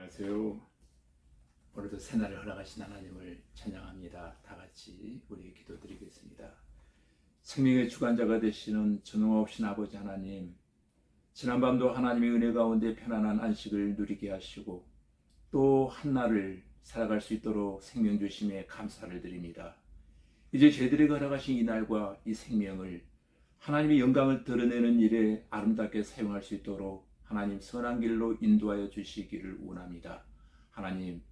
안녕하세요. 오늘도 새날을 허락하신 하나님을 찬양합니다. 다 같이 우리 기도드리겠습니다. 생명의 주관자가 되시는 전능하신 아버지 하나님, 지난밤도 하나님의 은혜 가운데 편안한 안식을 누리게 하시고 또 한날을 살아갈 수 있도록 생명 주심에 감사를 드립니다. 이제 저희들에게 허락하신 이 날과 이 생명을 하나님의 영광을 드러내는 일에 아름답게 사용할 수 있도록 하나님 선한 길로 인도하여 주시기를 원합니다. 하나님,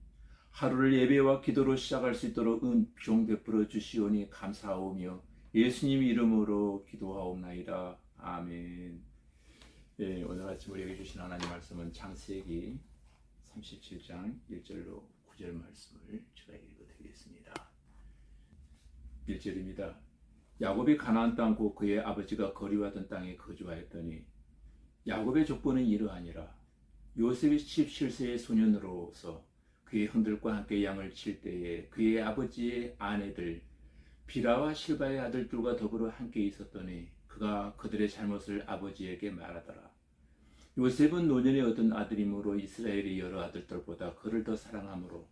하루를 예배와 기도로 시작할 수 있도록 은총 베풀어 주시오니 감사하오며 예수님 이름으로 기도하옵나이다. 아멘. 예, 오늘 아침 우리에게 주신 하나님 말씀은 창세기 37장 1절로 9절 말씀을 제가 읽어드리겠습니다. 1절입니다. 야곱이 가나안 땅 곧 그의 아버지가 거류하던 땅에 거주하였더니 야곱의 족보는 이러하니라. 요셉이 17세의 소년으로서 그의 형들과 함께 양을 칠 때에 그의 아버지의 아내들 비라와 실바의 아들들과 더불어 함께 있었더니 그가 그들의 잘못을 아버지에게 말하더라. 요셉은 노년에 얻은 아들이므로 이스라엘의 여러 아들들보다 그를 더 사랑하므로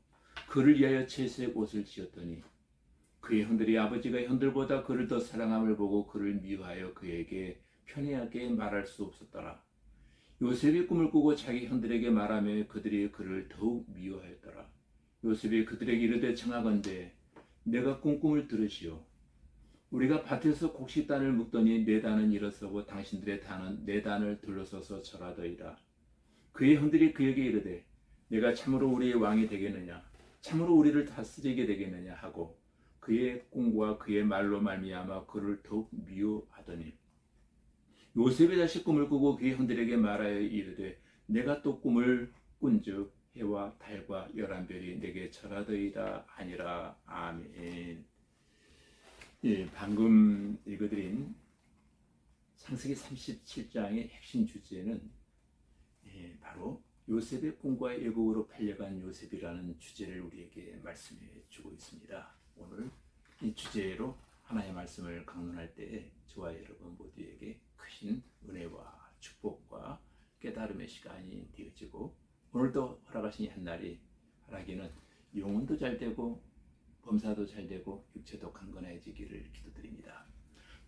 그를 위하여 채색 옷을 지었더니 그의 형들이 아버지가 형들보다 그를 더 사랑함을 보고 그를 미워하여 그에게 편애하게 말할 수 없었더라. 요셉이 꿈을 꾸고 자기 형들에게 말하며 그들이 그를 더욱 미워하였더라. 요셉이 그들에게 이르되 청하건대 내가 꾼 꿈을 들으시오. 우리가 밭에서 곡식단을 묶더니 내 단은 일어서고 당신들의 단은 내 단을 둘러서서 절하더이다. 그의 형들이 그에게 이르되 내가 참으로 우리의 왕이 되겠느냐, 참으로 우리를 다스리게 되겠느냐 하고 그의 꿈과 그의 말로 말미암아 그를 더욱 미워하더니 요셉이 다시 꿈을 꾸고 그의 형들에게 말하여 이르되 내가 또 꿈을 꾼즉 해와 달과 11별이 내게 절하더이다 하니라. 아멘. 예, 방금 읽어드린 창세기 37장의 핵심 주제는 바로 요셉의 꿈과 애국으로 팔려간 요셉이라는 주제를 우리에게 말씀해 주고 있습니다. 오늘 이 주제로 하나님의 말씀을 강론할 때에 저와 여러분 모두에게 크신 은혜와 축복과 깨달음의 시간이 되어지고 오늘도 허락하신 한날이 하라기는 영혼도 잘 되고 범사도 잘 되고 육체도 강건해지기를 기도드립니다.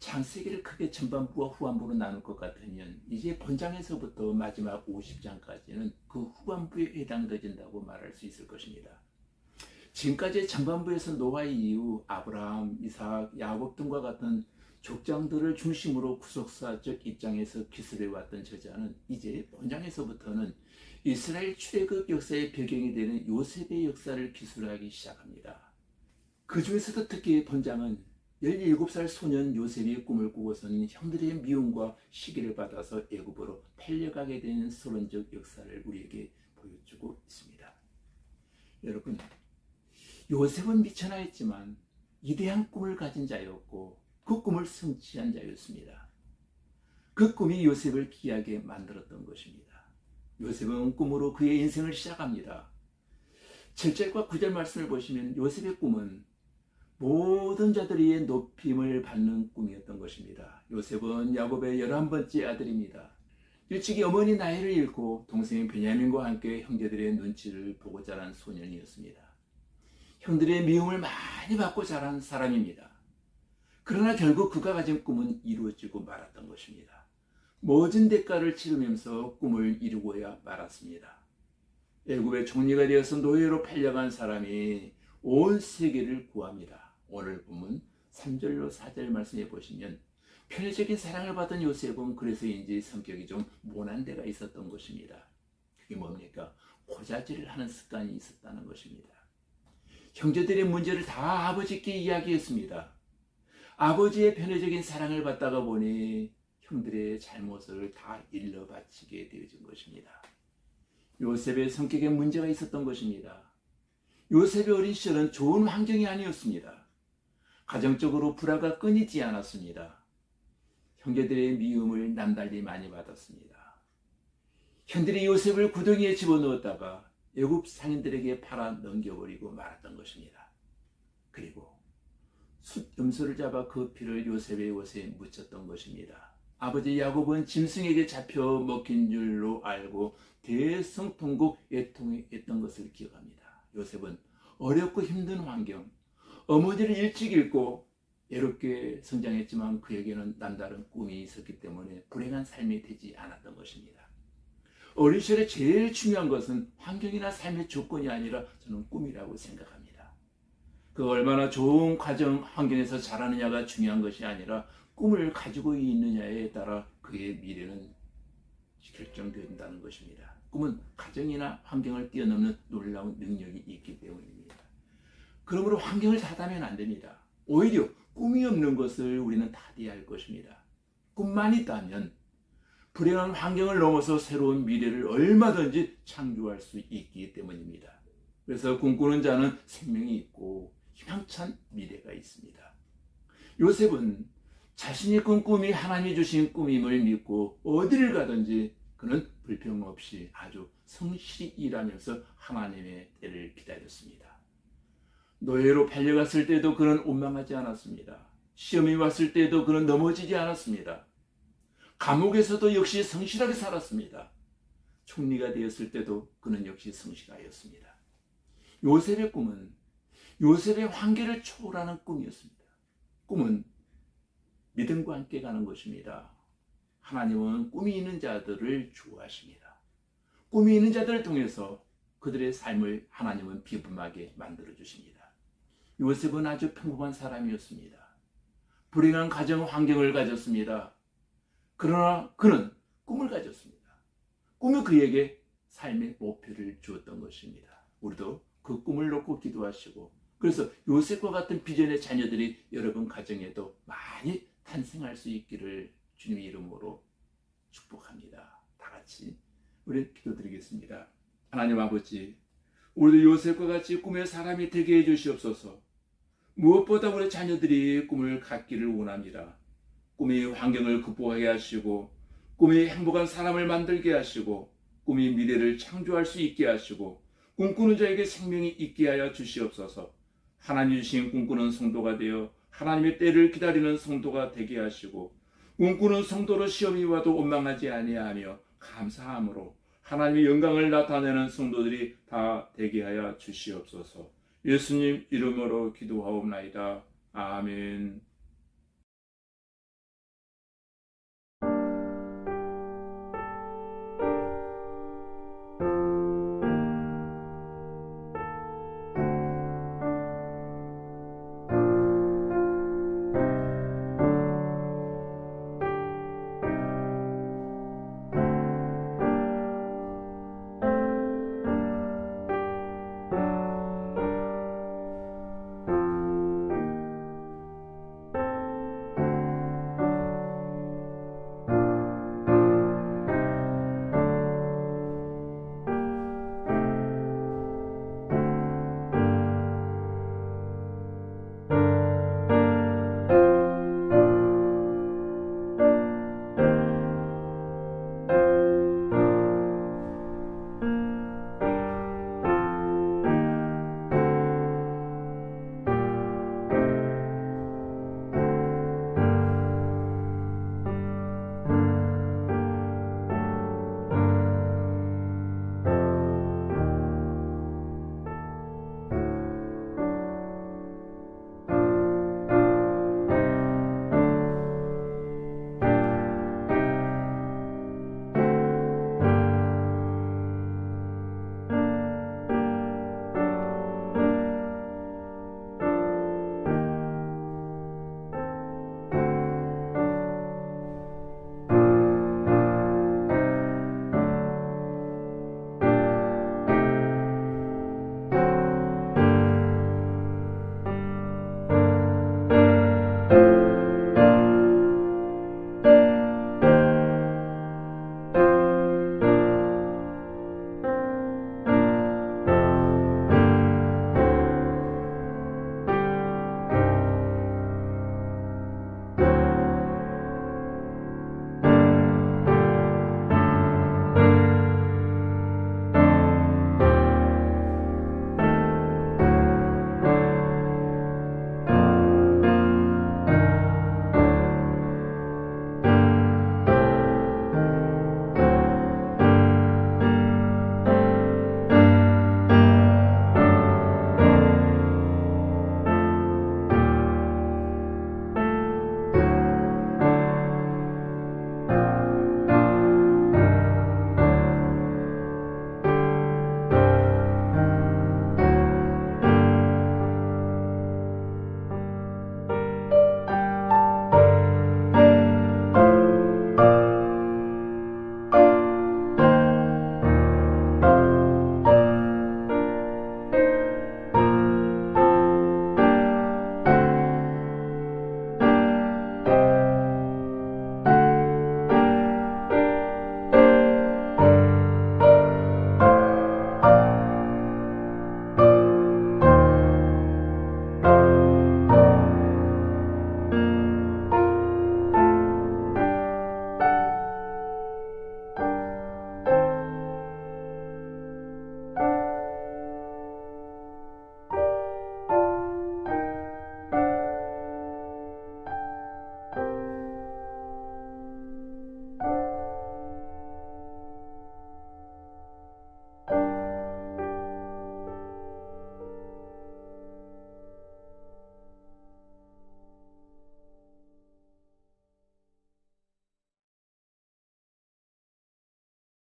창세기를 크게 전반부와 후반부로 나눌 것 같으면 이제 본장에서부터 마지막 50장까지는 그 후반부에 해당되진다고 말할 수 있을 것입니다. 지금까지 전반부에서 노아 이후 아브라함, 이삭, 야곱 등과 같은 족장들을 중심으로 구속사적 입장에서 기술해왔던 저자는 이제 본장에서부터는 이스라엘 출애굽 역사의 배경이 되는 요셉의 역사를 기술하기 시작합니다. 그 중에서도 특히 본장은 17살 소년 요셉이 꿈을 꾸고서는 형들의 미움과 시기를 받아서 애굽으로 팔려가게 되는 서론적 역사를 우리에게 보여주고 있습니다. 여러분, 요셉은 미천하였지만 위대한 꿈을 가진 자였고 그 꿈을 성취한 자였습니다. 그 꿈이 요셉을 귀하게 만들었던 것입니다. 요셉은 꿈으로 그의 인생을 시작합니다. 7절과 9절 말씀을 보시면 요셉의 꿈은 모든 자들이 높임을 받는 꿈이었던 것입니다. 요셉은 야곱의 11번째 아들입니다. 일찍이 어머니 나이를 잃고 동생 베냐민과 함께 형제들의 눈치를 보고 자란 소년이었습니다. 형들의 미움을 많이 받고 자란 사람입니다. 그러나 결국 그가 가진 꿈은 이루어지고 말았던 것입니다. 모진 대가를 치르면서 꿈을 이루고야 말았습니다. 애굽의 총리가 되어서 노예로 팔려간 사람이 온 세계를 구합니다. 오늘 본문 3절로 4절 말씀해 보시면 편애적인 사랑을 받은 요셉은 그래서인지 성격이 좀 모난 데가 있었던 것입니다. 그게 뭡니까? 고자질을 하는 습관이 있었다는 것입니다. 형제들의 문제를 다 아버지께 이야기했습니다. 아버지의 편애적인 사랑을 받다가 보니 형들의 잘못을 다 일러 바치게 되어진 것입니다. 요셉의 성격에 문제가 있었던 것입니다. 요셉의 어린 시절은 좋은 환경이 아니었습니다. 가정적으로 불화가 끊이지 않았습니다. 형제들의 미움을 남달리 많이 받았습니다. 형들이 요셉을 구덩이에 집어넣었다가 애굽 상인들에게 팔아 넘겨버리고 말았던 것입니다. 그리고 숫 염소를 잡아 그 피를 요셉의 옷에 묻혔던 것입니다. 아버지 야곱은 짐승에게 잡혀 먹힌 줄로 알고 대성통곡 애통했던 것을 기억합니다. 요셉은 어렵고 힘든 환경, 어머니를 일찍 잃고 외롭게 성장했지만 그에게는 남다른 꿈이 있었기 때문에 불행한 삶이 되지 않았던 것입니다. 어린 시절에 제일 중요한 것은 환경이나 삶의 조건이 아니라 저는 꿈이라고 생각합니다. 그 얼마나 좋은 가정 환경에서 자라느냐가 중요한 것이 아니라 꿈을 가지고 있느냐에 따라 그의 미래는 결정된다는 것입니다. 꿈은 가정이나 환경을 뛰어넘는 놀라운 능력이 있기 때문입니다. 그러므로 환경을 탓하면 안 됩니다. 오히려 꿈이 없는 것을 우리는 탓해야 할 것입니다. 꿈만 있다면 불행한 환경을 넘어서 새로운 미래를 얼마든지 창조할 수 있기 때문입니다. 그래서 꿈꾸는 자는 생명이 있고 희망찬 미래가 있습니다. 요셉은 자신이 꾼 꿈이 하나님이 주신 꿈임을 믿고 어디를 가든지 그는 불평 없이 아주 성실히 일하면서 하나님의 때를 기다렸습니다. 노예로 팔려갔을 때도 그는 원망하지 않았습니다. 시험이 왔을 때도 그는 넘어지지 않았습니다. 감옥에서도 역시 성실하게 살았습니다. 총리가 되었을 때도 그는 역시 성실하였습니다. 요셉의 꿈은 요셉의 한계를 초월하는 꿈이었습니다. 꿈은 믿음과 함께 가는 것입니다. 하나님은 꿈이 있는 자들을 좋아하십니다. 꿈이 있는 자들을 통해서 그들의 삶을 하나님은 기쁨하게 만들어 주십니다. 요셉은 아주 평범한 사람이었습니다. 불행한 가정 환경을 가졌습니다. 그러나 그는 꿈을 가졌습니다. 꿈이 그에게 삶의 목표를 주었던 것입니다. 우리도 그 꿈을 놓고 기도하시고, 그래서 요셉과 같은 비전의 자녀들이 여러분 가정에도 많이 탄생할 수 있기를 주님의 이름으로 축복합니다. 다 같이 우리 기도드리겠습니다. 하나님 아버지, 우리도 요셉과 같이 꿈의 사람이 되게 해주시옵소서. 무엇보다 우리 자녀들이 꿈을 갖기를 원합니다. 꿈이 환경을 극복하게 하시고, 꿈이 행복한 사람을 만들게 하시고, 꿈이 미래를 창조할 수 있게 하시고, 꿈꾸는 자에게 생명이 있게 하여 주시옵소서. 하나님 주신 꿈꾸는 성도가 되어 하나님의 때를 기다리는 성도가 되게 하시고, 꿈꾸는 성도로 시험이 와도 원망하지 아니하며 감사함으로 하나님의 영광을 나타내는 성도들이 다 되게 하여 주시옵소서. 예수님 이름으로 기도하옵나이다. 아멘.